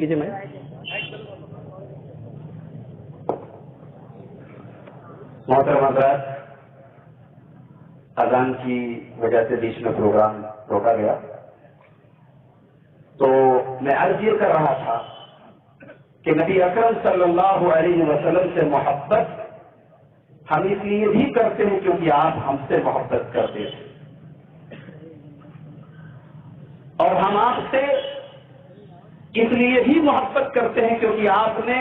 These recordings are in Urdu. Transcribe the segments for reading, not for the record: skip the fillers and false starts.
کیجیے میں محترم حضرات، اذان کی وجہ سے بیچ میں پروگرام روکا گیا، تو میں عرض یہ کر رہا تھا کہ نبی اکرم صلی اللہ علیہ وسلم سے محبت ہم اس لیے بھی کرتے ہیں کیونکہ آپ ہم سے محبت کرتے تھے، اور ہم آپ سے اس لیے بھی محبت کرتے ہیں کیونکہ آپ نے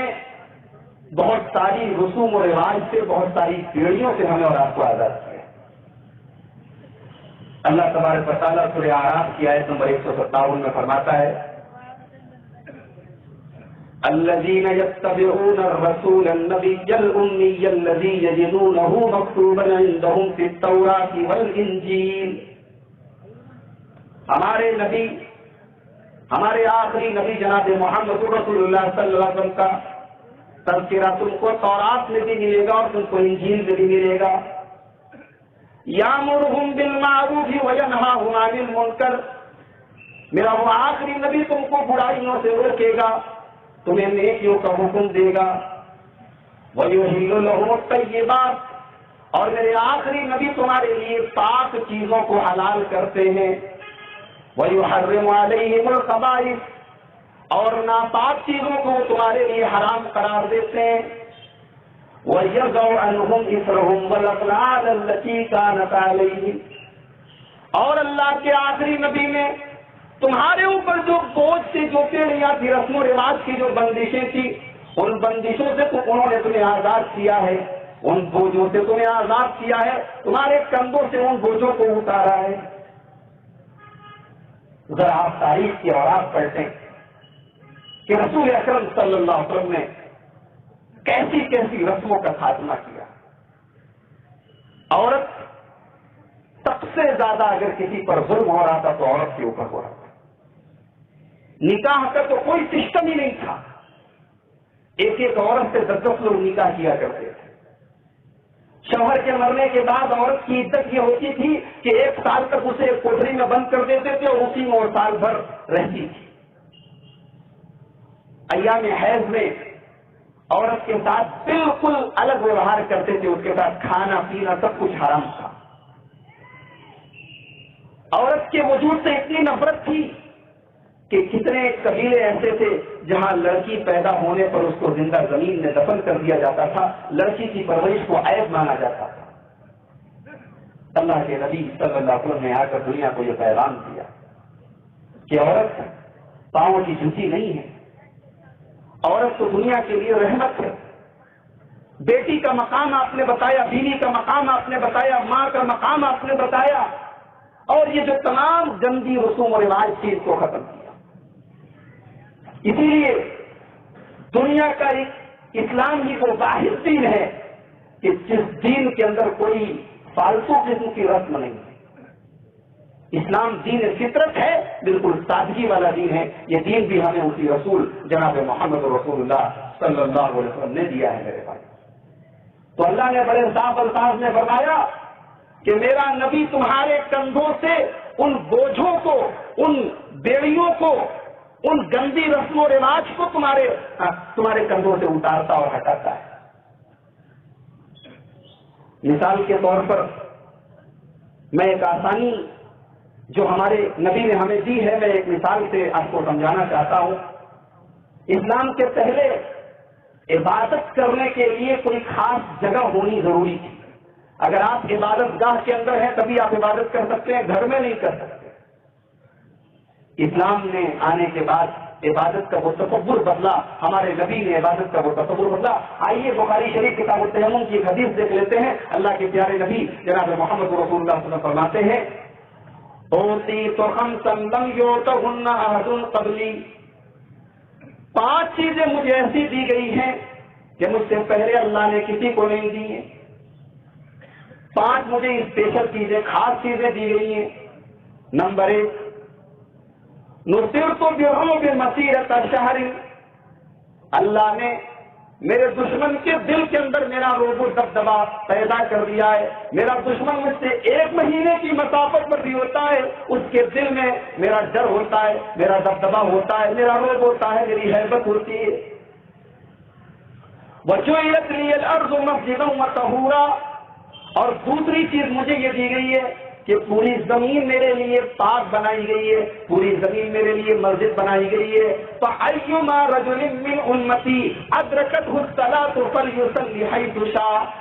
بہت ساری رسوم و رواج سے، بہت ساری پیڑھیوں سے ہمیں اور آپ کو آزاد کیا۔ اللہ تبارک و تعالیٰ سورہ اعراف کی آیت نمبر 157 میں فرماتا ہے، الذين يتبعون الرسول النبي الأمي الذي يجدونه مكتوبا عندهم في التوراة والإنجيل۔ ہمارے نبی، ہمارے آخری نبی جناب محمد رسول اللہ صلی اللہ علیہ وسلم کا تذکرہ تم کو تورات میں بھی ملے گا اور تم کو انجیل میں بھی ملے گا۔ یامرہم بالمعروف وینہاہم عن المنکر، میرا وہ آخری نبی تم کو برائیوں سے روکے گا، تمہیں نیکیوں کا حکم دے گا۔ وَيُحِلُّ لَهُمُ الطَّيِّبَاتِ، اور میرے آخری نبی تمہارے لیے پاک چیزوں کو حلال کرتے ہیں۔ وَيُحَرِّمُ عَلَيْهِمُ الْخَبَائِثَ، اور ناپاک چیزوں کو تمہارے لیے حرام قرار دیتے ہیں۔ وَيَضَعُ عَنْهُمْ إِصْرَهُمْ وَالْأَغْلَالَ الَّتِي كَانَتْ عَلَيْهِمْ، اور اللہ کے آخری نبی میں تمہارے اوپر جو بوجھ سے، جو پیڑیاں تھی، رسم و رواج کی جو بندشیں تھی، ان بندشوں سے تو انہوں نے تمہیں آزاد کیا ہے، ان بوجھوں سے تمہیں آزاد کیا ہے، تمہارے کندھوں سے ان بوجھوں کو اتارا ہے۔ ذرا آپ تاریخ کی اور آپ پڑھتے ہیں کہ رسول اکرم صلی اللہ علیہ وسلم نے کیسی کیسی رسموں کا خاتمہ کیا۔ عورت سب سے زیادہ اگر کسی پر ظلم ہو رہا تھا تو عورت کے اوپر ہو رہا تھا۔ نکاح کا تو کوئی سسٹم ہی نہیں تھا، ایک ایک عورت سے 10 لوگ نکاح کیا کرتے تھے۔ شوہر کے مرنے کے بعد عورت کی عزت یہ ہوتی تھی کہ 1 سال تک اسے ایک کوٹری میں بند کر دیتے تھے اور اسی میں وہ سال بھر رہتی تھی۔ ایام حیض میں عورت کے ساتھ بالکل الگ ویوہار کرتے تھے، اس کے ساتھ کھانا پینا سب کچھ حرام تھا۔ عورت کے وجود سے اتنی نفرت تھی کہ کتنے قبیلے ایسے تھے جہاں لڑکی پیدا ہونے پر اس کو زندہ زمین میں دفن کر دیا جاتا تھا، لڑکی کی پرورش کو عیب مانا جاتا تھا۔ اللہ کے نبی صلی اللہ علیہ وسلم نے آ کر دنیا کو یہ پیغام دیا کہ عورت پاؤں کی جوتی نہیں ہے، عورت تو دنیا کے لیے رحمت ہے۔ بیٹی کا مقام آپ نے بتایا، بیوی کا مقام آپ نے بتایا، ماں کا مقام آپ نے بتایا، اور یہ جو تمام گندی رسوم و رواج تھی اس کو ختم کیا۔ اسی لیے دنیا کا ایک اسلام ہی وہ واحد دین ہے کہ جس دین کے اندر کوئی فالتو قسم کی رسم نہیں ہے۔ اسلام دین فطرت ہے، بالکل سادگی والا دین ہے۔ یہ دین بھی ہمیں اسی رسول جناب محمد رسول اللہ صلی اللہ علیہ وسلم نے دیا ہے۔ میرے بھائی، تو اللہ نے بڑے صاف الفاظ میں فرمایا کہ میرا نبی تمہارے کندھوں سے ان بوجھوں کو، ان بیڑیوں کو، ان گندی رسم و رواج کو تمہارے کندھوں سے اتارتا اور ہٹاتا ہے۔ مثال کے طور پر میں ایک آسانی جو ہمارے نبی نے ہمیں دی ہے، میں ایک مثال سے آپ کو سمجھانا چاہتا ہوں۔ اسلام کے پہلے عبادت کرنے کے لیے کوئی خاص جگہ ہونی ضروری تھی۔ اگر آپ عبادت گاہ کے اندر ہیں تبھی آپ عبادت کر سکتے ہیں، گھر میں نہیں کر سکتے۔ اسلام نے آنے کے بعد عبادت کا وہ تصور بدلا، ہمارے نبی نے عبادت کا وہ تصور بدلا۔ آئیے بخاری شریف کتاب التیمم کی ایک حدیث دیکھ لیتے ہیں۔ اللہ کے پیارے نبی جناب محمد رسول اللہ صلی اللہ علیہ وسلم فرماتے ہیں، اوتیت خمسا لم یؤتہن احد قبلی، 5 چیزیں مجھے ایسی دی گئی ہیں کہ مجھ سے پہلے اللہ نے کسی کو نہیں دی ہیں۔ 5 مجھے اسپیشل چیزیں، خاص چیزیں دی گئی ہیں۔ نمبر 1، نصرت برعب مسیرۃ شہر، اللہ نے میرے دشمن کے دل کے اندر میرا روب و دبدبا پیدا کر دیا ہے. میرا دشمن مجھ سے 1 مہینے کی مسافت پر بھی ہوتا ہے، اس کے دل میں میرا ڈر ہوتا ہے، میرا دبدبا ہوتا ہے، میرا روب ہوتا ہے، میری ہیبت ہوتی ہے. وَجُعِلَتْ لِيَ الْأَرْضُ مَسْجِدًا وَطَهُورًا، اور دوسری چیز مجھے یہ دی گئی ہے کہ پوری زمین میرے لیے پاک بنائی گئی ہے، پوری زمین میرے لیے مسجد بنائی گئی ہے. فَأَيُّمَا رَجُلٍ مِّنْ أُمَّتِي أَدْرَكَتْهُ الصَّلَاةُ فَلْيُصَلِّ حَيْثُ شَاءَ،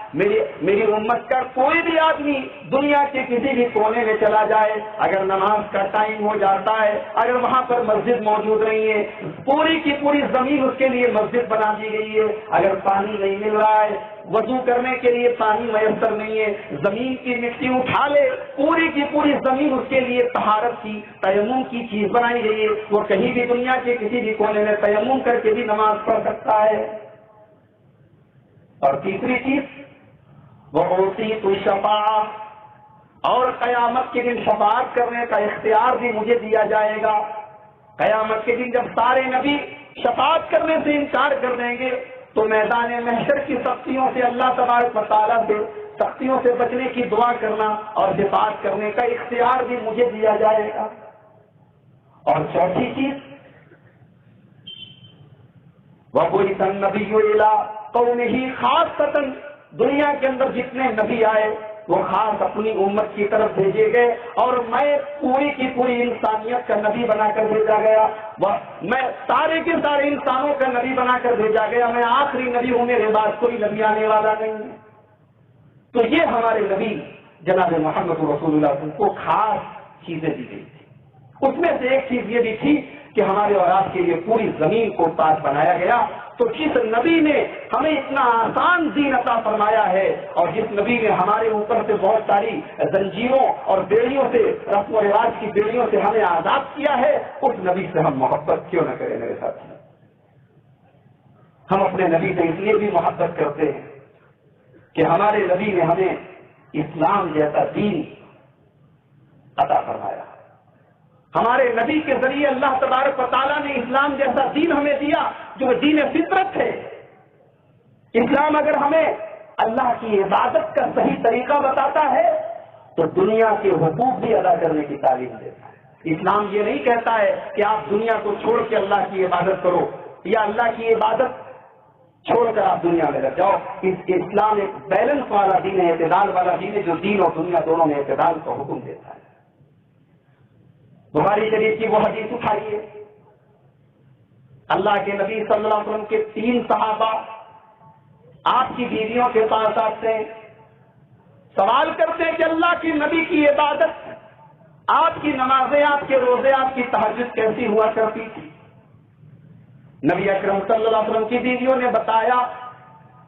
میری امت کا کوئی بھی آدمی دنیا کے کسی بھی کونے میں چلا جائے، اگر نماز کا ٹائم ہو جاتا ہے، اگر وہاں پر مسجد موجود نہیں ہے، پوری کی پوری زمین اس کے لیے مسجد بنا دی گئی ہے. اگر پانی نہیں مل رہا ہے، وضو کرنے کے لیے پانی میسر نہیں ہے، زمین کی مٹی اٹھا لے، پوری کی پوری زمین اس کے لیے طہارت کی، تیمم کی چیز بنائی گئی ہے. وہ کہیں بھی دنیا کے کسی بھی کونے میں تیمم کر کے بھی نماز پڑھ سکتا ہے. اور تیسری چیز وہ اوتیت الشفاعہ، اور قیامت کے دن شفاعت کرنے کا اختیار بھی مجھے دیا جائے گا. قیامت کے دن جب سارے نبی شفاعت کرنے سے انکار کر دیں گے تو میدان محشر کی سختیوں سے اللہ تبارک و تعالیٰ سے سختیوں سے بچنے کی دعا کرنا اور حفاظت کرنے کا اختیار بھی مجھے دیا جائے گا. اور چوتھی چیز وَبُعِثَ النَّبِيُّ إِلَىٰ قَوْمِهِ خَاصَّةً، دنیا کے اندر جتنے نبی آئے وہ خاص اپنی امت کی طرف بھیجے گئے، اور میں پوری کی پوری انسانیت کا نبی بنا کر بھیجا گیا. میں سارے کے سارے انسانوں کا نبی بنا کر بھیجا گیا. میں آخری نبی ہوں، میرے بعد کوئی نبی آنے والا نہیں ہے. تو یہ ہمارے نبی جناب محمد رسول اللہ صلی اللہ علیہ وسلم کو خاص چیزیں دی گئی تھی. اس میں سے ایک چیز یہ بھی تھی کہ ہمارے اور آپ کے لیے پوری زمین کو پاک بنایا گیا. تو جس نبی نے ہمیں اتنا آسان دین عطا فرمایا ہے، اور جس نبی نے ہمارے اوپر سے بہت ساری زنجیروں اور بیڑیوں سے، رسم و رواج کی بیڑیوں سے ہمیں آزاد کیا ہے، اس نبی سے ہم محبت کیوں نہ کریں میرے ساتھ؟ ہم اپنے نبی سے اس لیے بھی محبت کرتے ہیں کہ ہمارے نبی نے ہمیں اسلام جیسا دین عطا فرمایا. ہمارے نبی کے ذریعے اللہ تبارک و تعالیٰ نے اسلام جیسا دین ہمیں دیا جو دین فطرت ہے. اسلام اگر ہمیں اللہ کی عبادت کا صحیح طریقہ بتاتا ہے تو دنیا کے حقوق بھی ادا کرنے کی تعلیم دیتا ہے. اسلام یہ نہیں کہتا ہے کہ آپ دنیا کو چھوڑ کے اللہ کی عبادت کرو، یا اللہ کی عبادت چھوڑ کر آپ دنیا میں رہ جاؤ. اسلام ایک بیلنس والا دین ہے، اعتدال والا دین ہے، جو دین اور دنیا دونوں میں اعتدال کا حکم دیتا ہے. بخاری شریف کی وہ حدیث اٹھائیے، اللہ کے نبی صلی اللہ علیہ وسلم کے 3 صحابہ آپ کی بیویوں کے پاس آتے ہیں، سوال کرتے ہیں کہ اللہ کے نبی کی عبادت، آپ کی نمازیں، آپ کے روزے، آپ کی تہجد کیسی ہوا کرتی تھی؟ نبی اکرم صلی اللہ علیہ وسلم کی بیویوں نے بتایا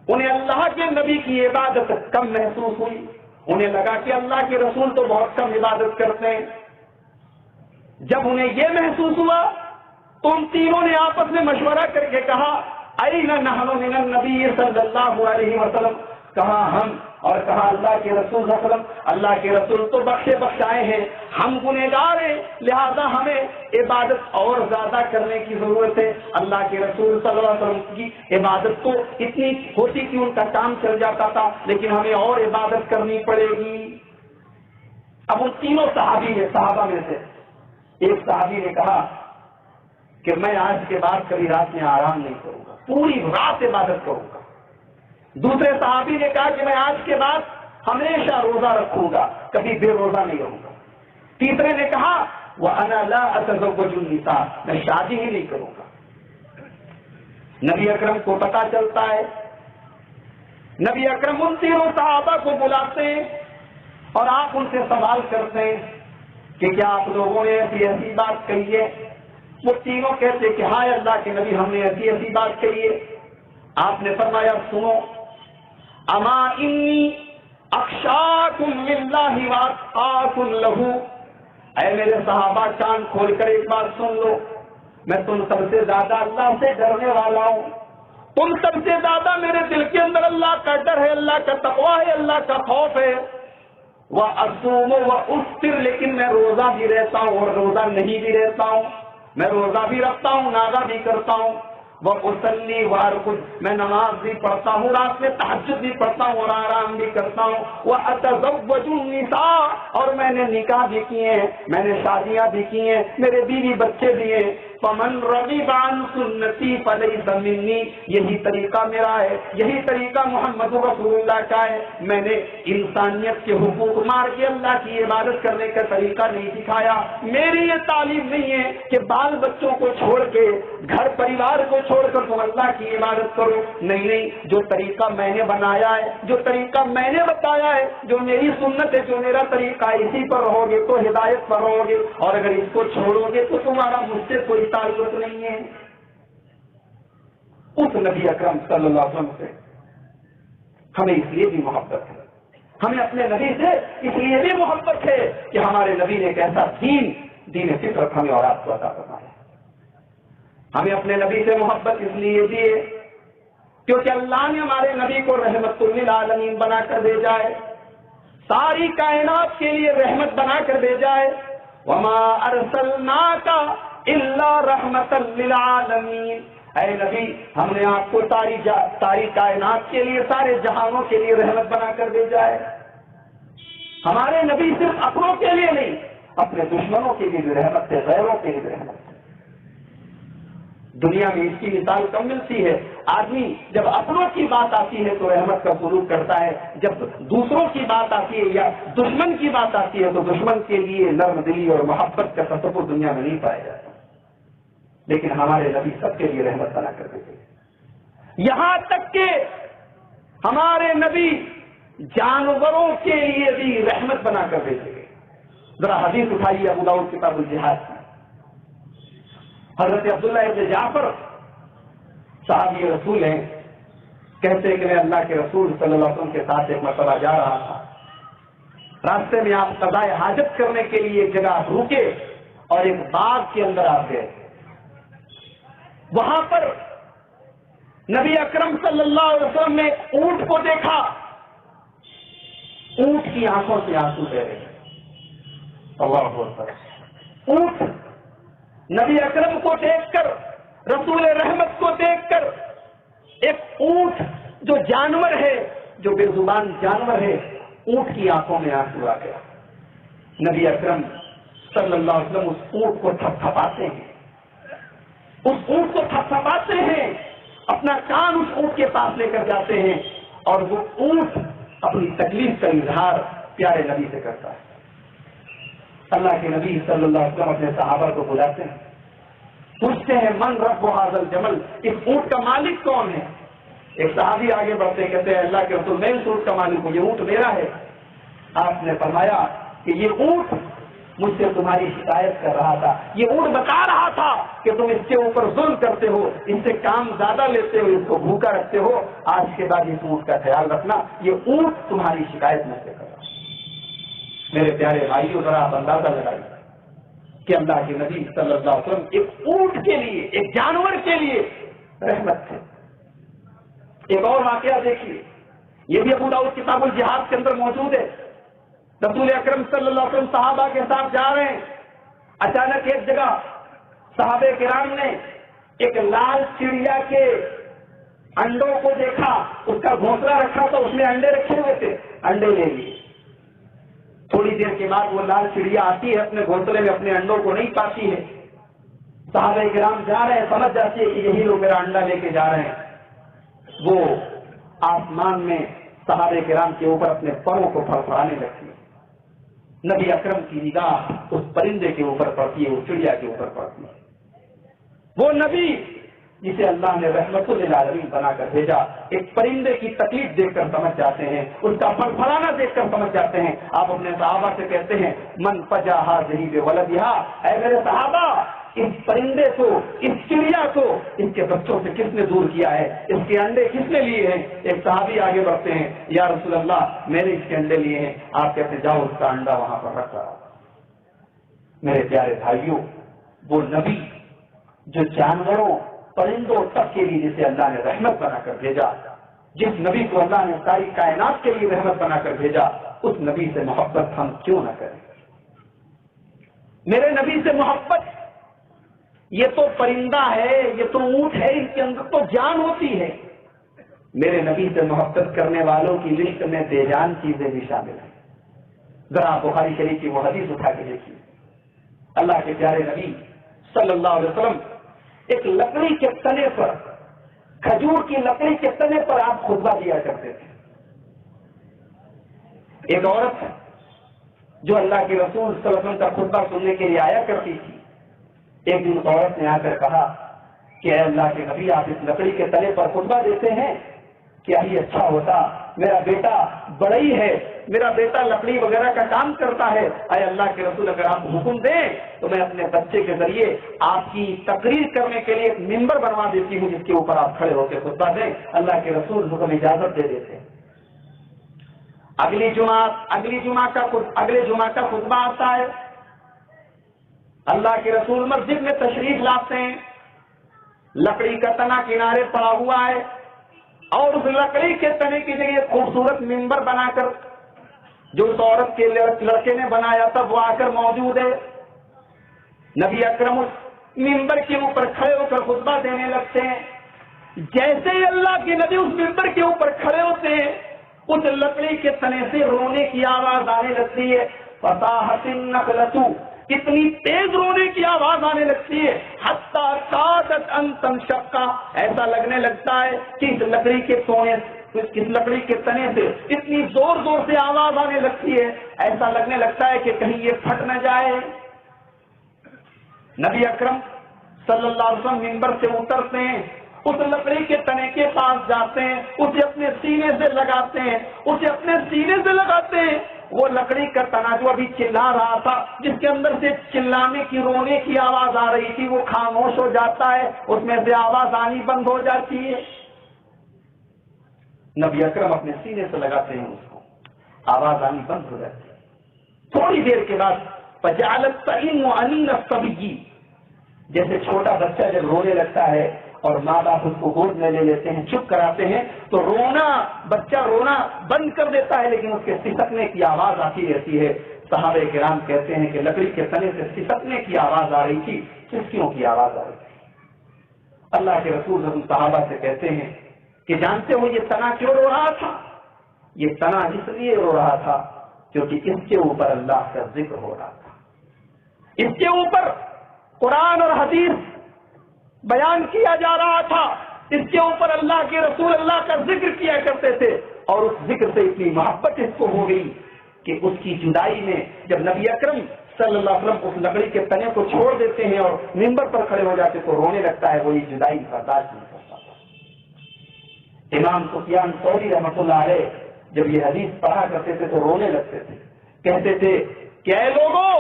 انہیں اللہ کے نبی کی عبادت کم محسوس ہوئی. انہیں لگا کہ اللہ کے رسول تو بہت کم عبادت کرتے ہیں. جب انہیں یہ محسوس ہوا تو ان تینوں نے آپس میں مشورہ کر کے کہا این نحن من النبی صلی اللہ علیہ وسلم، کہاں ہم اور کہاں اللہ کے رسول صلی اللہ علیہ وسلم. اللہ کے رسول تو بخشے بخشائے ہیں، ہم گنہگار ہیں، لہذا ہمیں عبادت اور زیادہ کرنے کی ضرورت ہے. اللہ کے رسول صلی اللہ علیہ وسلم کی عبادت تو اتنی ہوتی کہ ان کا کام چل جاتا تھا، لیکن ہمیں اور عبادت کرنی پڑے گی. اب ان تینوں صحابہ میں سے ایک صحابی نے کہا کہ میں آج کے بعد کبھی رات میں آرام نہیں کروں گا، پوری رات عبادت کروں گا. دوسرے صحابی نے کہا کہ میں آج کے بعد ہمیشہ روزہ رکھوں گا، کبھی بے روزہ نہیں رہوں گا. تیسرے نے کہا وَأَنَا لَا أَتَزَوَّجُ النِّسَاءَ، میں شادی ہی نہیں کروں گا. نبی اکرم کو پتا چلتا ہے، نبی اکرم ان تینوں صحابہ کو بلاتے ہیں اور آپ ان سے سوال کرتے ہیں کہ کیا آپ لوگوں نے ایسی بات کہی ہے؟ وہ تینوں کہتے کہ ہاں اللہ کے نبی ہم نے ایسی بات کہی ہے. آپ نے فرمایا سنو، اما انی اخشاکم للہ واتقاکم لہ، اے میرے صحابہ کان کھول کر ایک بات سن لو، میں تم سب سے زیادہ اللہ سے ڈرنے والا ہوں. تم سب سے زیادہ میرے دل کے اندر اللہ کا ڈر ہے، اللہ کا تقویٰ ہے، اللہ کا خوف ہے. وَأَصُومُ وَأُفْطِرُ، لیکن میں روزہ بھی رہتا ہوں اور روزہ نہیں بھی رہتا ہوں. میں روزہ بھی رکھتا ہوں، ناغہ بھی کرتا ہوں. وَأُصَلِّي وَأَرْقُدُ، میں نماز بھی پڑھتا ہوں، رات میں تہجد بھی پڑھتا ہوں اور آرام بھی کرتا ہوں، وَأَتَزَوَّجُ النِّسَاءَ، اور میں نے نکاح بھی کیے ہیں، میں نے شادیاں بھی کی ہیں، میرے بیوی بچے بھی ہیں۔ فَمَن رَغِبَ عَن سُنَّتِي فَلَيْسَ مِنِّي، یہی طریقہ میرا ہے، یہی طریقہ محمد رسول اللہ کا ہے۔ میں نے انسانیت کے حقوق مار کے اللہ کی عبادت کرنے کا طریقہ نہیں سکھایا۔ میری یہ تعلیم نہیں ہے کہ بال بچوں کو چھوڑ کے، گھر پریوار کو چھوڑ کر تم اللہ کی عبادت کرو، نہیں نہیں، جو طریقہ میں نے بنایا ہے، جو طریقہ میں نے بتایا ہے، جو میری سنت ہے، جو میرا طریقہ ہے، اسی پر رہو گے تو ہدایت پر رہو گے، اور اگر اس کو چھوڑو گے تو تمہارا مجھ سے کوئی تعلق نہیں ہے۔ اس نبی اکرم صلی اللہ علیہ وسلم سے ہمیں اس لیے بھی محبت ہے، ہمیں اپنے نبی سے اس لیے بھی محبت ہے کہ ہمارے نبی نے ایک ایسا دین فطرت ہمیں اور آپ کو عطا فرمایا۔ ہمیں اپنے نبی سے محبت اس لیے بھی ہے کیونکہ اللہ نے ہمارے نبی کو رحمت للعالمین بنا کر بھیجا ہے، ساری کائنات کے لیے رحمت بنا کر بھیجا ہے۔ وما ارسلناک الا رحمتا للعالمین، اے نبی ہم نے آپ کو ساری کائنات کے لیے، سارے جہانوں کے لیے رحمت بنا کر بھیجا ہے۔ ہمارے نبی صرف اپنوں کے لیے نہیں، اپنے دشمنوں کے لیے بھی رحمت ہے، غیروں کے لیے بھی رحمت ہے۔ دنیا میں اس کی مثال کم ملتی ہے، آدمی جب اپنوں کی بات آتی ہے تو رحمت کا سلوک کرتا ہے، جب دوسروں کی بات آتی ہے یا دشمن کی بات آتی ہے تو دشمن کے لیے نرم دلی اور محبت کا تصور دنیا میں نہیں پایا جاتا۔ لیکن ہمارے نبی سب کے لیے رحمت بنا کر دیتے ہیں، یہاں تک کہ ہمارے نبی جانوروں کے لیے بھی رحمت بنا کر دیتے ہیں۔ ذرا حدیث اٹھائیے ابو داؤد کتاب الجہاد کی، حضرت عبداللہ ابن جعفر صحابی رسول ہیں، کہتے ہیں کہ میں اللہ کے رسول صلی اللہ علیہ وسلم کے ساتھ ایک مرتبہ جا رہا تھا، راستے میں آپ قضاء حاجت کرنے کے لیے ایک جگہ رکے اور ایک باغ کے اندر آپ گئے، وہاں پر نبی اکرم صلی اللہ علیہ وسلم نے اونٹ کو دیکھا، اونٹ کی آنکھوں سے آنسو بہ رہے ہیں، اللہ اکبر۔ اونٹ نبی اکرم کو دیکھ کر، رسول رحمت کو دیکھ کر، ایک اونٹ جو جانور ہے، جو بے زبان جانور ہے، اونٹ کی آنکھوں میں آنسو آ گیا۔ نبی اکرم صلی اللہ علیہ وسلم اس اونٹ کو تھپتھپاتے ہیں، اس اونٹ کو تھپتھپاتے ہیں، اپنا کان اس اونٹ کے پاس لے کر جاتے ہیں اور وہ اونٹ اپنی تکلیف کا اظہار پیارے نبی سے کرتا ہے۔ اللہ کے نبی صلی اللہ علیہ وسلم اپنے صحابہ کو بلاتے ہیں، پوچھتے ہیں من رب ھذا الجمل، اس اونٹ کا مالک کون ہے؟ ایک صحابی آگے بڑھتے کہتے ہیں اللہ کے رسول میں اس اونٹ کا مالک ہوں، یہ اونٹ میرا ہے۔ آپ نے فرمایا کہ یہ اونٹ مجھ سے تمہاری شکایت کر رہا تھا، یہ اونٹ بتا رہا تھا کہ تم اس کے اوپر ظلم کرتے ہو، اس سے کام زیادہ لیتے ہو، اس کو بھوکا رکھتے ہو، آج کے بعد اس اونٹ کا خیال رکھنا، یہ اونٹ تمہاری شکایت میں سے کر رہا۔ میرے پیارے بھائیوں ذرا آپ اندازہ لگائیے کہ اللہ کے نبی صلی اللہ علیہ وسلم ایک اونٹ کے لیے، ایک جانور کے لیے رحمت تھے۔ ایک اور واقعہ دیکھیے، یہ بھی ابو داؤد کتاب الجہاد کے اندر موجود ہے۔ رسول اکرم صلی اللہ علیہ وسلم صحابہ کے ساتھ جا رہے ہیں، اچانک ایک جگہ صحابہ کرام نے ایک لال چڑیا کے انڈوں کو دیکھا، اس کا گھونسلہ رکھا تھا، اس میں انڈے رکھے ہوئے تھے، انڈے لے لیے۔ تھوڑی دیر کے بعد وہ لال چڑیا آتی ہے، اپنے گھونسلے میں اپنے انڈوں کو نہیں پاتی ہے، صحابہ کرام جا رہے ہیں، سمجھ جاتی ہے کہ یہی لوگ میرا انڈا لے کے جا رہے ہیں۔ وہ آسمان میں صحابہ کرام کے اوپر اپنے پروں کو پھڑپڑانے لگتی ہے، نبی اکرم کی نگاہ اس پرندے کے اوپر پڑتی ہے، اس چڑیا کے اوپر پڑتی ہے۔ وہ نبی جسے اللہ نے رحمت للعالمین بنا کر بھیجا، ایک پرندے کی تکلیف دیکھ کر سمجھ جاتے ہیں، اس کا پھڑپڑانا دیکھ کر سمجھ جاتے ہیں۔ آپ اپنے صحابہ سے کہتے ہیں من فجا ہذہ بولدھا، اے میرے صحابہ اس پرندے کو، اس چڑیا کو اس کے بچوں سے کس نے دور کیا ہے، اس کے انڈے کس نے لیے ہیں؟ ایک صحابی آگے بڑھتے ہیں، یا رسول اللہ میں نے اس کے انڈے لیے ہیں۔ آپ کہتے جاؤ اس کا انڈا وہاں پر رکھا۔ میرے پیارے بھائیوں، وہ نبی جو جانوروں، پرندوں تک کے لیے جسے اللہ نے رحمت بنا کر بھیجا، جس نبی کو اللہ نے ساری کائنات کے لیے رحمت بنا کر بھیجا، اس نبی سے محبت ہم کیوں نہ کریں؟ میرے نبی سے محبت یہ تو پرندہ ہے، یہ تو اونٹ ہے، اس کے اندر تو جان ہوتی ہے۔ میرے نبی سے محبت کرنے والوں کی لسٹ میں بے جان چیزیں بھی شامل ہیں۔ ذرا بخاری شریف کی وہ حدیث اٹھا کے دیکھیے، اللہ کے پیارے نبی صلی اللہ علیہ وسلم ایک لکڑی کے تنے پر، کھجور کی لکڑی کے تنے پر آپ خطبہ دیا کرتے تھے۔ ایک عورت جو اللہ کے رسول صلی اللہ علیہ وسلم کا خطبہ سننے کے لیے آیا کرتی تھی، ایک دن عورت نے آ کر کہا کہ اے اللہ کے نبی، آپ اس لکڑی کے تلے پر خطبہ دیتے ہیں، کیا ہی اچھا ہوتا، میرا بیٹا بڑئی ہے، میرا بیٹا لکڑی وغیرہ کا کام کرتا ہے، اے اللہ کے رسول اگر آپ حکم دیں تو میں اپنے بچے کے ذریعے آپ کی تقریر کرنے کے لیے ایک ممبر بنوا دیتی ہوں جس کے اوپر آپ کھڑے ہو کے خطبہ دیں۔ اللہ کے رسول حکم اجازت دے دیتے۔ اگلے جمعہ کا خطبہ آتا ہے، اللہ کے رسول مسجد میں تشریف لاتے ہیں، لکڑی کا تنا کنارے پڑا ہوا ہے اور اس لکڑی کے تنے کی جگہ خوبصورت ممبر بنا کر جو اس عورت کے لڑکے نے بنایا تھا وہ آ کر موجود ہے۔ نبی اکرم اس ممبر کے اوپر کھڑے ہو کر خطبہ دینے لگتے ہیں۔ جیسے ہی اللہ کے نبی اس ممبر کے اوپر کھڑے ہوتے ہیں، اس لکڑی کے تنے سے رونے کی آواز آنے لگتی ہے۔ فصاحت النخلۃ، اتنی تیز رونے کی آواز آنے لگتی ہے، حتی کادت ان تنشق، ایسا لگنے لگتا ہے کہ اس لکڑی کے تنے سے اتنی زور زور سے آواز آنے لگتی ہے، ایسا لگنے لگتا ہے کہ کہیں یہ پھٹ نہ جائے۔ نبی اکرم صلی اللہ علیہ وسلم منبر سے اترتے ہیں، اس لکڑی کے تنے کے پاس جاتے ہیں، اسے اپنے سینے سے لگاتے ہیں، وہ لکڑی کا تنا جو ابھی چلا رہا تھا، جس کے اندر سے چلانے کی رونے کی آواز آ رہی تھی، وہ خاموش ہو جاتا ہے، اس میں سے آواز آنی بند ہو جاتی ہے۔ نبی اکرم اپنے سینے سے لگاتے ہیں، اس کو آواز آنی بند ہو جاتی ہے۔ تھوڑی دیر کے بعد فجعلت تعین انین الصبی، جیسے چھوٹا بچہ جب رونے لگتا ہے اور ماں باپ اس کو گود میں لے لیتے ہیں، چپ کراتے ہیں تو بچہ رونا بند کر دیتا ہے، لیکن اس کے سسکنے کی آواز آتی رہتی ہے۔ صحابہ کرام کہتے ہیں کہ لکڑی کے تنے سے سسکنے کی آواز آ رہی تھی، چسکیوں کی آواز آ رہی تھی۔ اللہ کے رسول صحابہ سے کہتے ہیں کہ جانتے ہو یہ تنا کیوں رو رہا تھا؟ یہ تنا اس لیے رو رہا تھا کیونکہ اس کے اوپر اللہ کا ذکر ہو رہا تھا، اس کے اوپر قرآن اور حدیث بیان کیا جا رہا تھا، اس کے اوپر اللہ کے رسول اللہ کا ذکر کیا کرتے تھے، اور اس ذکر سے اتنی محبت اس کو ہو گئی کہ اس کی جدائی میں جب نبی اکرم صلی اللہ علیہ وسلم اس لکڑی کے تنے کو چھوڑ دیتے ہیں اور منبر پر کھڑے ہو جاتے تو رونے لگتا ہے، وہ یہ جدائی برداشت نہیں کرتا تھا۔ امام سفیان ثوری رحمۃ اللہ علیہ جب یہ حدیث پڑھا کرتے تھے تو رونے لگتے تھے، کہتے تھے کہ اے لوگوں،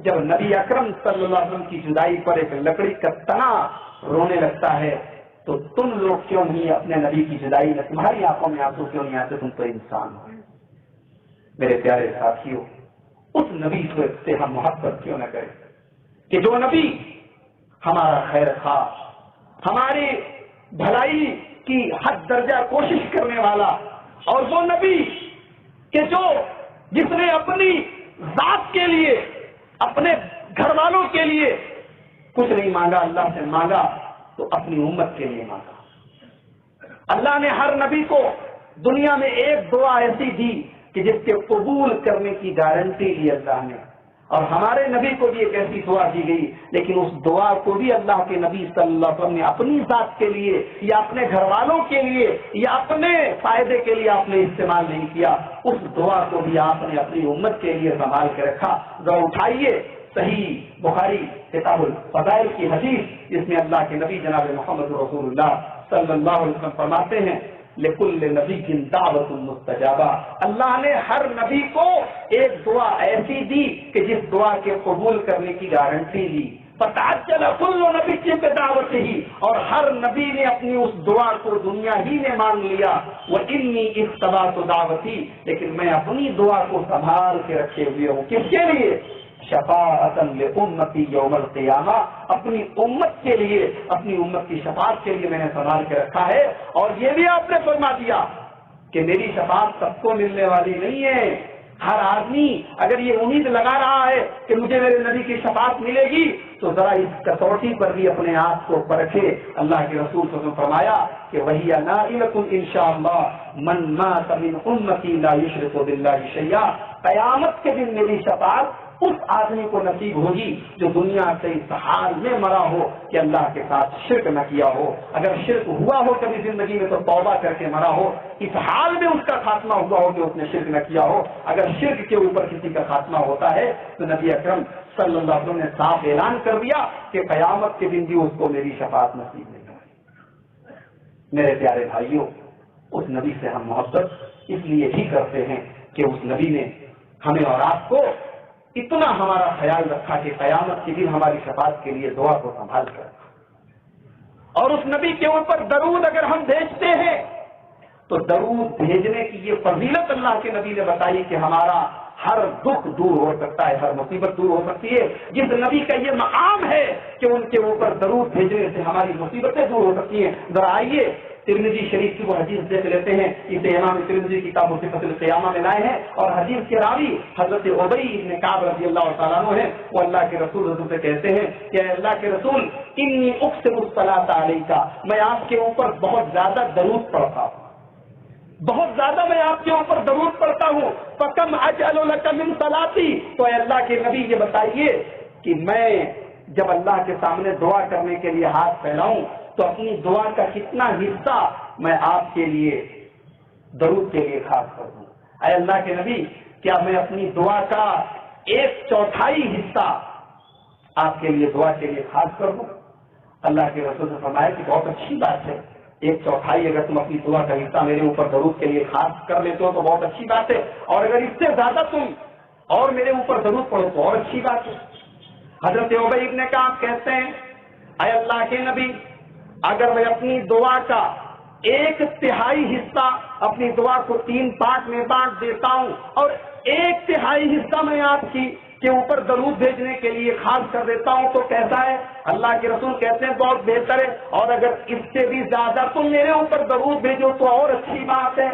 جب نبی اکرم صلی اللہ علیہ وسلم کی جدائی پر ایک لکڑی کا تنا رونے لگتا ہے تو تم لوگ کیوں نہیں اپنے نبی کی جدائی میں، تمہاری آنکھوں میں آنسو کیوں نہیں آتے؟ تم تو انسان ہو۔ میرے پیارے ساتھیوں، اس نبی سے ہم محبت کیوں نہ کریں کہ جو نبی ہمارا خیر خواہ، ہماری بھلائی کی حد درجہ کوشش کرنے والا، اور وہ نبی کہ جس نے اپنی ذات کے لیے، اپنے گھر والوں کے لیے کچھ نہیں مانگا، اللہ سے مانگا تو اپنی امت کے لیے مانگا۔ اللہ نے ہر نبی کو دنیا میں ایک دعا ایسی دی کہ جس کے قبول کرنے کی گارنٹی لی اللہ نے، اور ہمارے نبی کو بھی ایک ایسی دعا دی گئی، لیکن اس دعا کو بھی اللہ کے نبی صلی اللہ علیہ وسلم نے اپنی ذات کے لیے یا اپنے گھر والوں کے لیے یا اپنے فائدے کے لیے آپ نے استعمال نہیں کیا، اس دعا کو بھی آپ نے اپنی امت کے لیے سنبھال کے رکھا۔ ذرا اٹھائیے صحیح بخاری کتاب الفضائل کی حدیث، جس میں اللہ کے نبی جناب محمد رسول اللہ صلی اللہ علیہ وسلم فرماتے ہیں لِكُلِّ نَبِيٍّ دَعْوَةٌ مُسْتَجَابَةٌ، اللہ نے ہر نبی کو ایک دعا ایسی دی کہ جس دعا کے قبول کرنے کی گارنٹی لی۔ فَتَعَجَّلَ كُلُّ نَبِيٍّ بِدَعْوَتِهِ، اور ہر نبی نے اپنی اس دعا کو دنیا ہی نے مانگ لیا۔ وَإِنِّي اِخْتَبَأْتُ دَعْوَتِي، لیکن میں اپنی دعا کو سنبھال کے رکھے ہوئے ہوں، کس کے لیے؟ شفاعتاً لأمتی یوم القیامہ، اپنی امت کے لیے، اپنی امت کی شفاعت کے لیے میں نے سنبھال کے رکھا ہے۔ اور یہ بھی آپ نے فرما دیا کہ میری شفاعت سب کو ملنے والی نہیں ہے۔ ہر آدمی اگر یہ امید لگا رہا ہے کہ مجھے میرے نبی کی شفاعت ملے گی تو ذرا اس کسوٹی پر بھی اپنے آپ کو پرکھے۔ اللہ کے رسول صلی اللہ علیہ وسلم فرمایا کہ وہی نائلۃ انشاءاللہ من مات من امتی لا یشرک باللہ شیئا، قیامت کے دن میری شفاعت اس آدمی کو نصیب ہوگی جو دنیا سے اس حال میں مرا ہو کہ اللہ کے ساتھ شرک نہ کیا ہو۔ اگر شرک ہوا ہو کبھی زندگی میں تو توبہ کر کے مرا ہو، اس حال میں اس کا خاتمہ ہوا ہو کہ اس نے شرک نہ کیا ہو۔ اگر شرک کے اوپر کسی کا خاتمہ ہوتا ہے تو نبی اکرم صلی اللہ علیہ وسلم نے صاف اعلان کر دیا کہ قیامت کے دن بھی اس کو میری شفاعت نصیب نہیں ہوگی۔ میرے پیارے بھائیوں، اس نبی سے ہم محبت اس لیے بھی کرتے ہیں کہ اس نبی نے ہمیں اور آپ کو اتنا ہمارا خیال رکھا کہ قیامت کے دن ہماری شفاعت کے لیے دعا کو سنبھال کر، اور اس نبی کے اوپر درود اگر ہم بھیجتے ہیں تو درود بھیجنے کی یہ فضیلت اللہ کے نبی نے بتائی کہ ہمارا ہر دکھ دور ہو سکتا ہے، ہر مصیبت دور ہو سکتی ہے۔ جس نبی کا یہ مقام ہے کہ ان کے اوپر درود بھیجنے سے ہماری مصیبتیں دور ہو سکتی ہیں، ذرا آئیے ترمذی شریف کی وہ حدیث دیکھ لیتے ہیں۔ اسے امام ترمذی کتاب صفۃ القیامہ میں لائے ہیں، اور حدیث کے راوی حضرت ابی بن کعب رضی اللہ تعالیٰ عنہ ہیں۔ وہ اللہ کے رسول حضور سے کہتے ہیں کہ اے اللہ کے رسول، انی اقسم الصلاۃ علیک، میں آپ کے اوپر بہت زیادہ درود پڑھتا ہوں، بہت زیادہ میں آپ کے اوپر درود پڑھتا ہوں، فکم اجعل لک من صلاتی، تو اے اللہ کے نبی یہ بتائیے کہ میں جب اللہ کے سامنے دعا کرنے کے لیے ہاتھ پھیلاؤں تو اپنی دعا کا کتنا حصہ میں آپ کے لیے درود کے لیے خاص کر دوں۔ اے اللہ کے نبی، کیا میں اپنی دعا کا 1/4 حصہ آپ کے لیے دعا کے لیے خاص کر دوں؟ اللہ کے رسول نے فرمایا کہ بہت اچھی بات ہے، 1/4 اگر تم اپنی دعا کا حصہ میرے اوپر درود کے لیے خاص کر لیتے ہو تو بہت اچھی بات ہے، اور اگر اس سے زیادہ تم اور میرے اوپر درود پڑھو تو اور اچھی بات ہے۔ حضرت ابی بن کعب کہتے ہیں اے اللہ کے نبی، اگر میں اپنی دعا کا 1/3 حصہ اپنی دعا کو 3 پارٹ میں بانٹ دیتا ہوں اور 1/3 حصہ میں آپ کی کے اوپر درود بھیجنے کے لیے خاص کر دیتا ہوں تو کیسا ہے؟ اللہ کے رسول کہتے ہیں بہت بہتر ہے، اور اگر اس سے بھی زیادہ تم میرے اوپر درود بھیجو تو اور اچھی بات ہے۔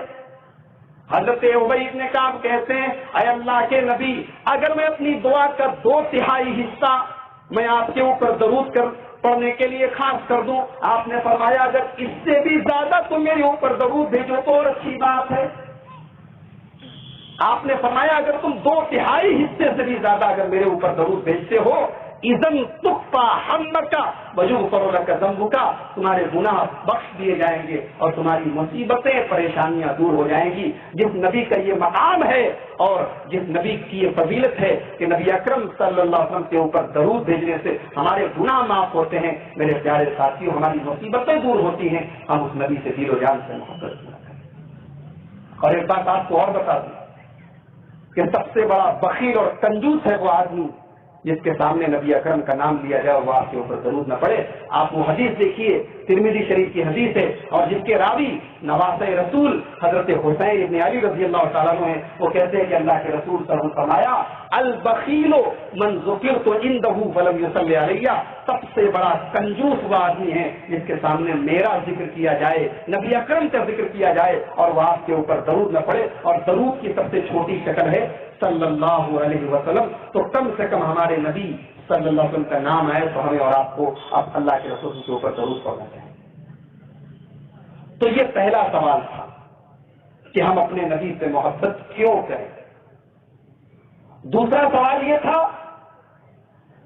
حضرت ابی بن کعب کہتے ہیں اے اللہ کے نبی، اگر میں اپنی دعا کا 2/3 حصہ میں آپ کے اوپر درود پڑھنے کے لیے خاص کر دوں، آپ نے فرمایا اگر اس سے بھی زیادہ تم میرے اوپر درود بھیجو تو اور اچھی بات ہے۔ آپ نے فرمایا اگر تم 2/3 حصے سے بھی زیادہ اگر میرے اوپر درود بھیجتے ہو، اذن تخفى حمک ویغفر لک ذنبک، تمہارے گناہ بخش دیے جائیں گے اور تمہاری مصیبتیں پریشانیاں دور ہو جائیں گی۔ جس نبی کا یہ مقام ہے اور جس نبی کی یہ فضیلت ہے کہ نبی اکرم صلی اللہ علیہ وسلم کے اوپر درود بھیجنے سے ہمارے گناہ معاف ہوتے ہیں، میرے پیارے ساتھیوں ہماری مصیبتیں دور ہوتی ہیں، ہم اس نبی سے دل و جان سے محبت کریں۔ اور ایک بات آپ کو اور بتا دوں کہ سب سے بڑا بخیل اور کنجوس ہے وہ آدمی جس کے سامنے نبی اکرم کا نام لیا جائے وہ آپ کے اوپر درود نہ پڑے۔ آپ وہ حدیث دیکھیے، ترمذی شریف کی حدیث ہے، اور جس کے راوی نواسۂ رسول حضرت حسین ابن علی رضی اللہ تعالیٰ عنہ ہیں۔ وہ کہتے ہیں کہ اللہ کے رسول صلی اللہ علیہ وسلم فرمایا البخیل من ذکرت عنده فلم یصلی علیہ، سب سے بڑا کنجوس وہ آدمی ہے جس کے سامنے میرا ذکر کیا جائے، نبی اکرم کا ذکر کیا جائے اور وہ آپ کے اوپر درود نہ پڑے۔ اور درود کی سب سے چھوٹی شکل ہے صلی اللہ علیہ وسلم، تو کم سے کم ہمارے نبی صلی اللہ علیہ وسلم کا نام آئے تو ہمیں اور آپ کو اب اللہ کے رسول کے اوپر درود پڑھنا چاہیے۔ تو یہ پہلا سوال تھا کہ ہم اپنے نبی سے محبت کیوں کریں۔ دوسرا سوال یہ تھا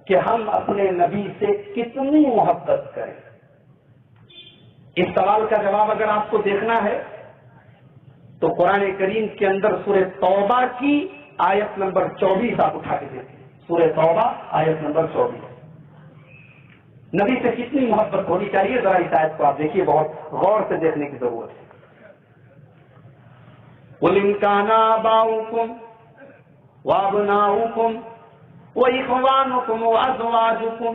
کہ ہم اپنے نبی سے کتنی محبت کریں۔ اس سوال کا جواب اگر آپ کو دیکھنا ہے تو قرآن کریم کے اندر سورہ توبہ کی آیت نمبر 24 آپ اٹھا کے دیکھیں، سورہ توبہ آیت نمبر 24۔ نبی سے کتنی محبت ہونی چاہیے، ذرا اس آیت کو آپ دیکھیے، بہت غور سے دیکھنے کی ضرورت ہے۔ قُلْ إِنْ كَانَ آبَاؤُكُمْ وَأَبْنَاؤُكُمْ وَإِخْوَانُكُمْ وَأَزْوَاجُكُمْ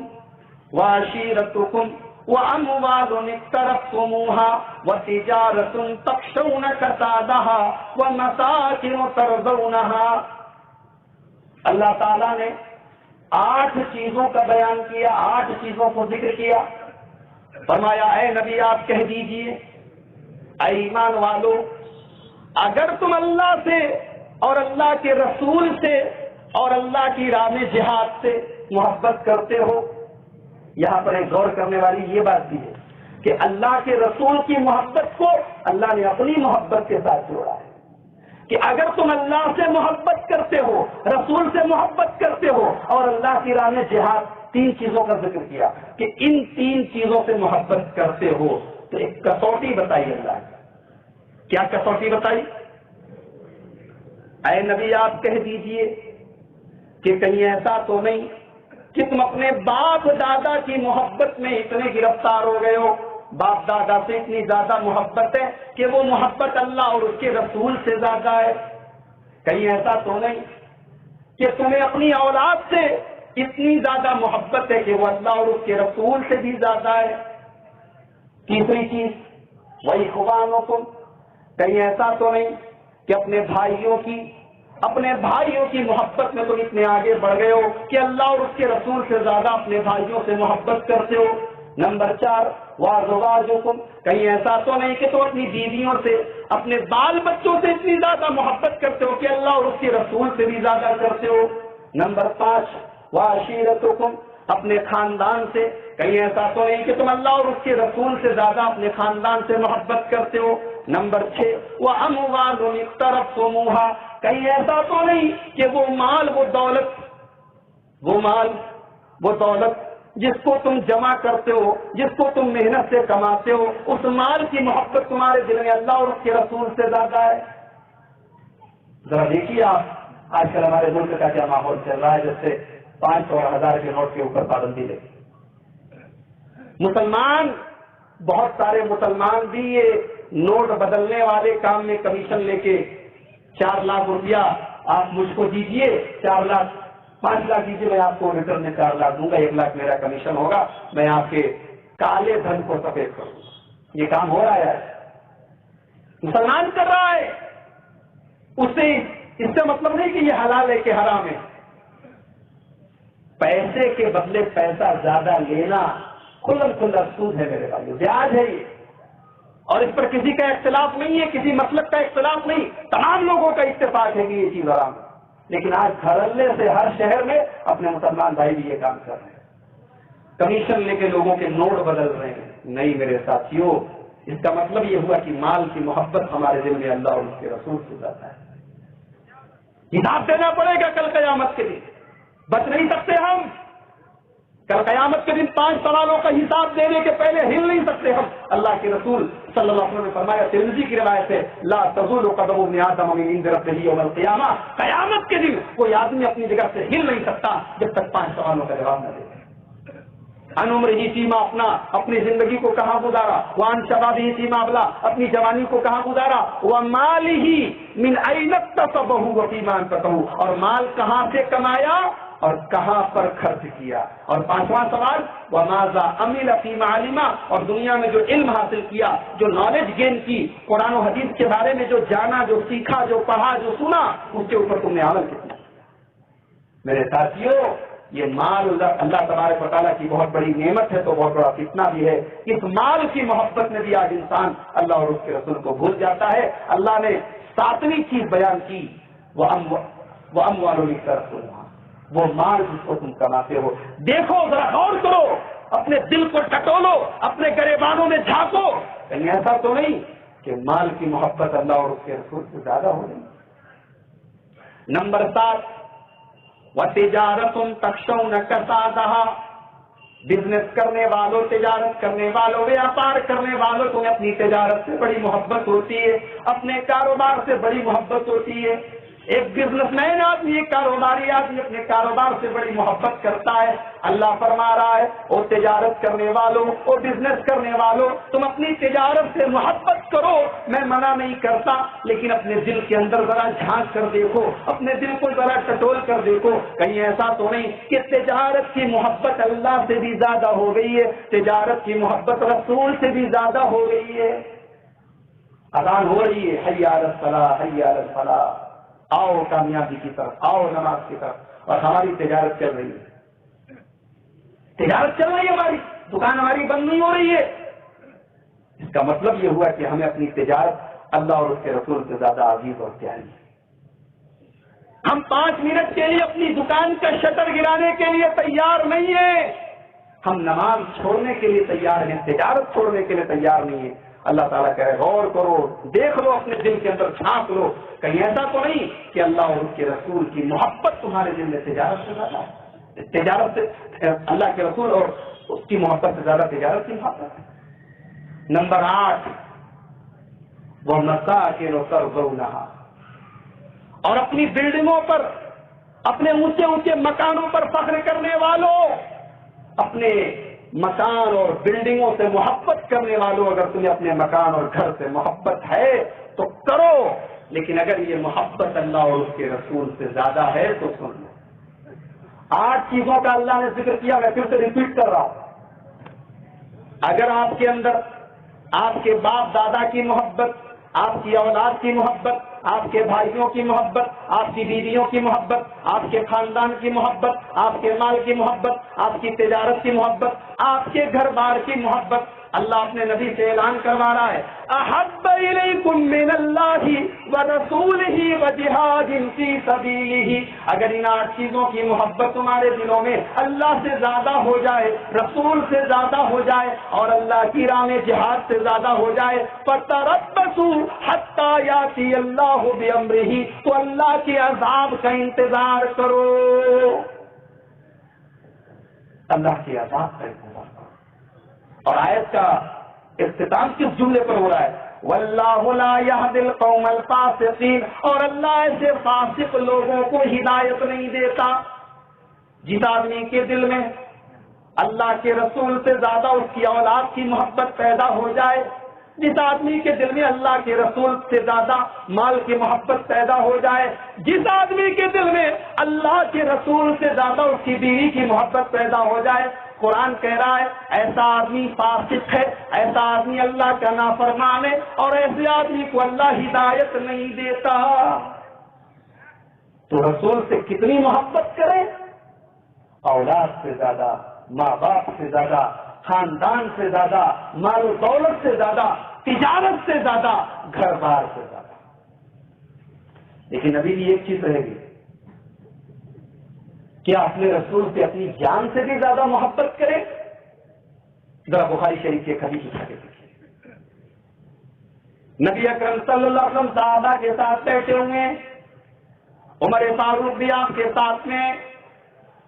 وَعَشِيرَتُكُمْ وَأَمْوَالٌ اقْتَرَفْتُمُوهَا وَتِجَارَةٌ تَخْشَوْنَ كَسَادَهَا وَمَسَاكِنُ تَرْضَوْنَهَا۔ اللہ تعالیٰ نے 8 چیزوں کا بیان کیا، 8 چیزوں کو ذکر کیا۔ فرمایا اے نبی آپ کہہ دیجئے اے ایمان والو، اگر تم اللہ سے اور اللہ کے رسول سے اور اللہ کی راہ میں جہاد سے محبت کرتے ہو یہاں پر ایک غور کرنے والی یہ بات بھی ہے کہ اللہ کے رسول کی محبت کو اللہ نے اپنی محبت کے ساتھ جوڑا ہے کہ اگر تم اللہ سے محبت کرتے ہو، رسول سے محبت کرتے ہو اور اللہ کی راہ میں جہاد، 3 چیزوں کا ذکر کیا کہ ان 3 چیزوں سے محبت کرتے ہو تو ایک کسوٹی بتائی اللہ نے۔ کیا کسوٹی بتائی؟ اے نبی آپ کہہ دیجئے کہ کہیں ایسا تو نہیں کہ تم اپنے باپ دادا کی محبت میں اتنے گرفتار ہو گئے ہو، باپ دادا سے اتنی زیادہ محبت ہے کہ وہ محبت اللہ اور اس کے رسول سے زیادہ ہے۔ کہیں ایسا تو نہیں کہ تمہیں اپنی اولاد سے اتنی زیادہ محبت ہے کہ وہ اللہ اور اس کے رسول سے بھی زیادہ ہے۔ تیسری چیز وہی اخوانکم، کہیں ایسا تو نہیں کہ اپنے بھائیوں کی محبت میں تم اتنے آگے بڑھ گئے ہو کہ اللہ اور اس کے رسول سے زیادہ اپنے بھائیوں سے محبت کرتے ہو۔ نمبر 4 وازواجکم، کہیں ایسا تو نہیں کہ تم اپنی بیویوں سے، اپنے بال بچوں سے اتنی زیادہ محبت کرتے ہو کہ اللہ اور اس کے رسول سے بھی زیادہ کرتے ہو۔ نمبر 5 وعشیرتکم، اپنے خاندان سے، کہیں ایسا تو نہیں کہ تم اللہ اور اس کے رسول سے زیادہ اپنے خاندان سے محبت کرتے ہو۔ نمبر 6 واموال اقترفتموها، کہیں ایسا تو نہیں کہ وہ مال وہ دولت جس کو تم جمع کرتے ہو، جس کو تم محنت سے کماتے ہو، اس مال کی محبت تمہارے دل میں اللہ اور اس کے رسول سے زیادہ ہے۔ ذرا دیکھیے آپ آج کل ہمارے ملک کا کیا ماحول چل رہا ہے، جیسے 500 اور 1000 کے نوٹ کے اوپر پابندی لے۔ بہت سارے مسلمان بھی یہ نوٹ بدلنے والے کام میں کمیشن لے کے 4 لاکھ روپیہ آپ مجھ کو دیجئے، 4 لاکھ 5 لاکھ دیجیے، میں آپ کو ریٹرن میں 4 لاکھ دوں گا، 1 لاکھ میرا کمیشن ہوگا، میں آپ کے کالے دھن کو سفید کروں گا۔ یہ کام ہو رہا ہے، مسلمان کر رہا ہے۔ اس سے مطلب نہیں کہ یہ حلال ہے کہ حرام ہے۔ پیسے کے بدلے پیسہ زیادہ لینا کھلم کھلا سود ہے میرے بھائیو، بیاج ہے یہ، اور اس پر کسی کا اختلاف نہیں ہے، کسی مسلک کا اختلاف نہیں، تمام لوگوں کا اتفاق ہے کہ یہ چیز حرام ہے۔ لیکن آج دھڑلے سے ہر شہر میں اپنے مسلمان بھائی بھی یہ کام کر رہے ہیں، کمیشن لے کے لوگوں کے نوٹ بدل رہے ہیں۔ نہیں میرے ساتھیوں، اس کا مطلب یہ ہوا کہ مال کی محبت ہمارے دل میں اللہ اور اس کے رسول سے زیادہ ہے۔ حساب دینا پڑے گا کل قیامت کے دن، بچ نہیں سکتے ہم۔ کل قیامت کے دن 5 سوالوں کا حساب دینے کے پہلے ہل نہیں سکتے ہم۔ اللہ کے رسول صلی اللہ علیہ وسلم نے فرمایا، ترمذی کی روایت ہے، لا تزول قدم ابن آدم من عند ربه یوم القیامہ، قیامت کے دن کوئی آدمی اپنی جگہ سے ہل نہیں سکتا جب تک 5 سوالوں کا جواب نہ دے۔ ان عمرہ فیما افنا، اپنی زندگی کو کہاں گزارا، وان شبابہ فیما ابلا، اپنی جوانی کو کہاں گزارا، ومالہ من این اکتسبہ وفیما انفقہ، اور مال کہاں سے کمایا اور کہاں پر خرچ کیا۔ اور 5واں سوال وماذا عمل فیما علم، اور دنیا میں جو علم حاصل کیا، جو نالج گین کی، قرآن و حدیث کے بارے میں جو جانا، جو سیکھا، جو پڑھا، جو سنا، اس کے اوپر تم نے عمل کیا۔ میرے ساتھیوں، یہ مال اللہ تبارک و تعالیٰ کی بہت بڑی نعمت ہے تو بہت بڑا فتنہ بھی ہے۔ اس مال کی محبت میں بھی آج انسان اللہ اور اس کے رسول کو بھول جاتا ہے۔ اللہ نے 7ویں چیز بیان کی، وہ اموال اقترفتموها، وہ مال جس کو تم کماتے ہو۔ دیکھو ذرا غور کرو، اپنے دل کو ٹٹولو، اپنے گریبانوں میں جھانکو، کہیں ایسا تو نہیں کہ مال کی محبت اللہ اور اس کے رسول سے زیادہ ہو رہی۔ نمبر 7 وَتِجَارَةٌ تَخْشَوْنَ كَسَادَهَا، بزنس کرنے والوں، تجارت کرنے والوں، ویاپار کرنے والوں، تمہیں اپنی تجارت سے بڑی محبت ہوتی ہے، اپنے کاروبار سے بڑی محبت ہوتی ہے۔ ایک بزنس مین آدمی، ایک کاروباری آدمی اپنے کاروبار سے بڑی محبت کرتا ہے۔ اللہ فرما رہا ہے، وہ تجارت کرنے والوں، وہ بزنس کرنے والوں، تم اپنی تجارت سے محبت کرو، میں منع نہیں کرتا، لیکن اپنے دل کے اندر ذرا جھانک کر دیکھو، اپنے دل کو ذرا ٹٹول کر دیکھو، کہیں ایسا تو نہیں کہ تجارت کی محبت اللہ سے بھی زیادہ ہو گئی ہے، تجارت کی محبت رسول سے بھی زیادہ ہو گئی ہے۔ اذان ہو رہی ہے، حی علی الصلاۃ، حی علی الفلاح، آؤ کامیابی کی طرف، آؤ نماز کی طرف، اور ہماری تجارت چل رہی ہے، تجارت چل رہی ہے، ہماری دکان ہماری بند نہیں ہو رہی ہے۔ اس کا مطلب یہ ہوا کہ ہمیں اپنی تجارت اللہ اور اس کے رسول سے زیادہ عزیز اور پیاری ہے۔ ہم 5 منٹ کے لیے اپنی دکان کا شٹر گرانے کے لیے تیار نہیں ہیں، ہم نماز چھوڑنے کے لیے تیار ہیں، تجارت چھوڑنے کے لیے تیار نہیں ہیں۔ اللہ تعالیٰ کہے غور کرو، دیکھ لو اپنے دل کے اندر، جھانک لو، کہیں ایسا تو نہیں کہ اللہ اور اس کے رسول کی محبت تمہارے دل میں تجارت سے زیادہ ہے؟ تجارت سے اللہ کے رسول اور اس کی محبت سے زیادہ تجارت کی محبت ہے۔ نمبر 8، وہ مساکن ترضونھا، اور اپنی بلڈنگوں پر، اپنے اونچے اونچے مکانوں پر فخر کرنے والوں، اپنے مکان اور بلڈنگوں سے محبت کرنے والوں، اگر تمہیں اپنے مکان اور گھر سے محبت ہے تو کرو، لیکن اگر یہ محبت اللہ اور اس کے رسول سے زیادہ ہے تو سن لو۔ 8 چیزوں کا اللہ نے ذکر کیا، میں پھر سے ریپیٹ کر رہا ہوں۔ اگر آپ کے اندر آپ کے باپ دادا کی محبت، آپ کی اولاد کی محبت، آپ کے بھائیوں کی محبت، آپ کی بیویوں کی محبت، آپ کے خاندان کی محبت، آپ کے مال کی محبت، آپ کی تجارت کی محبت، آپ کے گھر بار کی محبت، اللہ اپنے نبی سے اعلان کروا رہا ہے، احب الیکم من اللہ ورسولہ وجہاد فی سبیلہ۔ اگر ان 8 چیزوں کی محبت تمہارے دلوں میں اللہ سے زیادہ ہو جائے، رسول سے زیادہ ہو جائے، اور اللہ کی راہ میں جہاد سے زیادہ ہو جائے، فتربصوا حتی یاتی اللہ بامرہ، تو اللہ کے عذاب کا انتظار کرو، اللہ کے عذاب کا انتظار کرو۔ اور آیت کا اختتام کس جملے پر ہو رہا ہے؟ واللہ لا یہدی القوم الفاسقین، اور اللہ ایسے فاسق لوگوں کو ہدایت نہیں دیتا۔ جس آدمی کے دل میں اللہ کے رسول سے زیادہ اس کی اولاد کی محبت پیدا ہو جائے، جس آدمی کے دل میں اللہ کے رسول سے زیادہ مال کی محبت پیدا ہو جائے، جس آدمی کے دل میں اللہ کے رسول سے زیادہ اس کی بیوی کی محبت پیدا ہو جائے، قرآن کہہ رہا ہے ایسا آدمی فاسق ہے، ایسا آدمی اللہ کا نافرمان ہے، اور ایسے آدمی کو اللہ ہدایت نہیں دیتا۔ تو رسول سے کتنی محبت کریں؟ اولاد سے زیادہ، ماں باپ سے زیادہ، خاندان سے زیادہ، مال و دولت سے زیادہ، تجارت سے زیادہ، گھر بار سے زیادہ۔ لیکن ابھی بھی ایک چیز رہے گی، کیا اپنے رسول سے اپنی جان سے بھی زیادہ محبت کرے؟ ذرا بخاری شریف کے حدیث اٹھا کے دیکھیے، نبی اکرم صلی اللہ علیہ وسلم صحابہ کے ساتھ بیٹھے ہوئے، عمر فاروق بھی آپ کے ساتھ میں،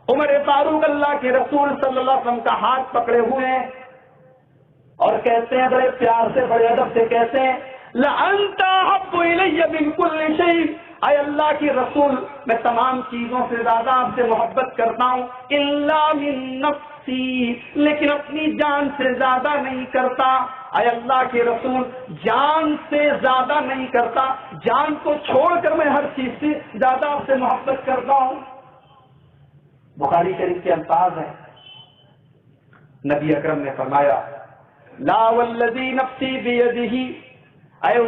عمر فاروق اللہ کے رسول صلی اللہ علیہ وسلم کا ہاتھ پکڑے ہوئے ہیں اور کہتے ہیں بڑے پیار سے، بڑے ادب سے کہتے ہیں، لَأَنْتَ أَحَبُّ إِلَيَّ مِنْ كُلِّ شَيْءٍ، اے اللہ کے رسول میں تمام چیزوں سے زیادہ آپ سے محبت کرتا ہوں، إِلَّا مِن نَفْسِي، لیکن اپنی جان سے زیادہ نہیں کرتا۔ اے اللہ کے رسول جان سے زیادہ نہیں کرتا، جان کو چھوڑ کر میں ہر چیز سے زیادہ آپ سے محبت کرتا ہوں۔ بخاری شریف کے الفاظ ہیں، نبی اکرم نے فرمایا، لا والذی نفسی بیدہ، اے